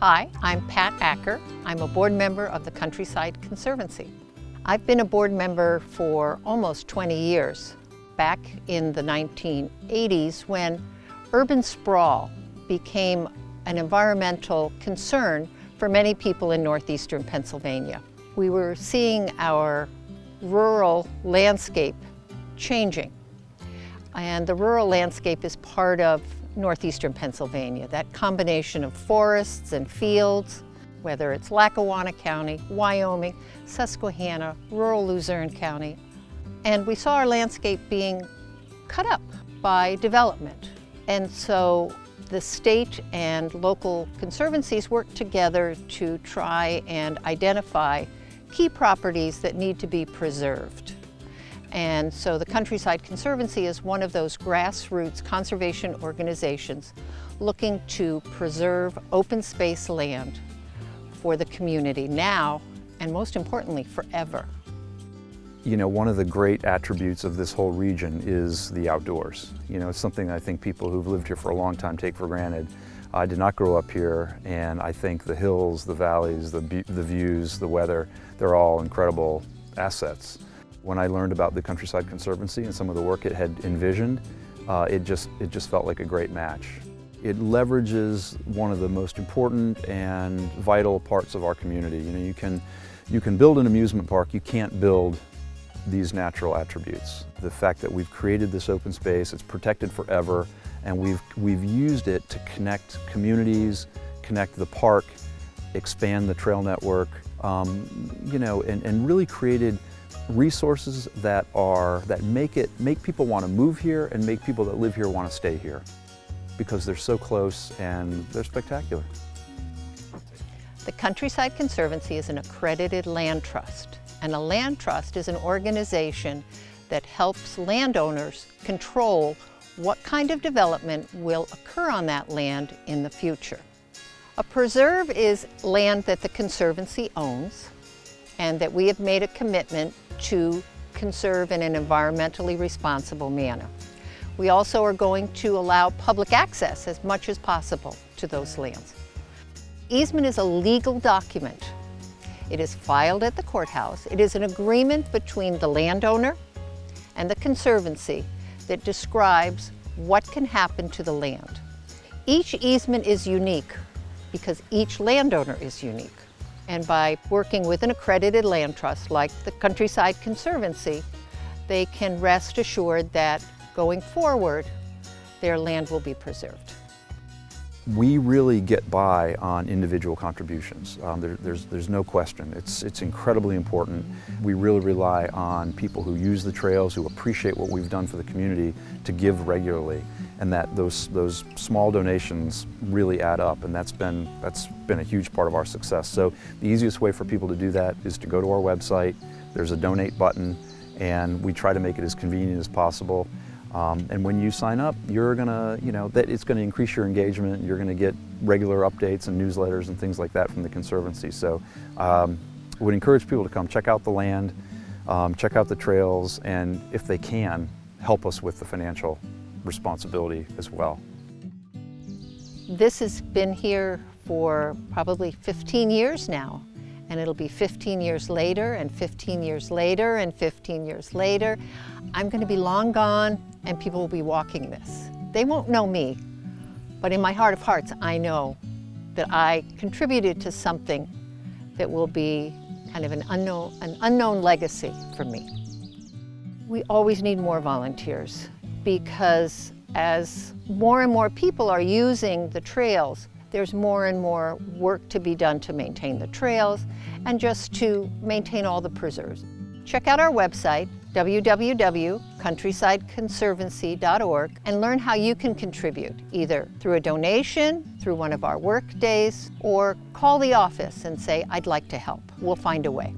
Hi, I'm Pat Acker. I'm a board member of the Countryside Conservancy. I've been a board member for almost 20 years, back in the 1980s when urban sprawl became an environmental concern for many people in northeastern Pennsylvania. We were seeing our rural landscape changing, and the rural landscape is part of northeastern Pennsylvania, that combination of forests and fields, whether it's Lackawanna County, Wyoming, Susquehanna, rural Luzerne County. And we saw our landscape being cut up by development. And so the state and local conservancies worked together to try and identify key properties that need to be preserved. And so the Countryside Conservancy is one of those grassroots conservation organizations looking to preserve open space land for the community now, and most importantly, forever. You know, one of the great attributes of this whole region is the outdoors. You know, it's something I think people who've lived here for a long time take for granted. I did not grow up here, and I think the hills, the valleys, the views, the weather, they're all incredible assets. When I learned about the Countryside Conservancy and some of the work it had envisioned, it just felt like a great match. It leverages one of the most important and vital parts of our community. You know, you can build an amusement park, you can't build these natural attributes. The fact that we've created this open space, it's protected forever, and we've used it to connect communities, connect the park, expand the trail network, you know, and really created resources that make people want to move here and make people that live here want to stay here because they're so close and they're spectacular. The Countryside Conservancy is an accredited land trust, and a land trust is an organization that helps landowners control what kind of development will occur on that land in the future. A preserve is land that the Conservancy owns and that we have made a commitment to conserve in an environmentally responsible manner. We also are going to allow public access as much as possible to those lands. Easement is a legal document. It is filed at the courthouse. It is an agreement between the landowner and the Conservancy that describes what can happen to the land. Each easement is unique because each landowner is unique. And by working with an accredited land trust like the Countryside Conservancy, they can rest assured that going forward, their land will be preserved. We really get by on individual contributions. There's no question. It's incredibly important. We really rely on people who use the trails, who appreciate what we've done for the community, to give regularly, and that those small donations really add up, and that's been a huge part of our success. So the easiest way for people to do that is to go to our website. There's a donate button, and we try to make it as convenient as possible. And when you sign up, you're gonna, you know, it's gonna increase your engagement. You're gonna get regular updates and newsletters and things like that from the Conservancy. So I would encourage people to come check out the land, check out the trails, and if they can, help us with the financial responsibility as well. This has been here for probably 15 years now, and it'll be 15 years later, and 15 years later, and 15 years later. I'm going to be long gone, and people will be walking this. They won't know me, but in my heart of hearts, I know that I contributed to something that will be kind of an unknown legacy for me. We always need more volunteers, because as more and more people are using the trails, there's more and more work to be done to maintain the trails and just to maintain all the preserves. Check out our website, www.countrysideconservancy.org, and learn how you can contribute, either through a donation, through one of our work days, or call the office and say, I'd like to help. We'll find a way.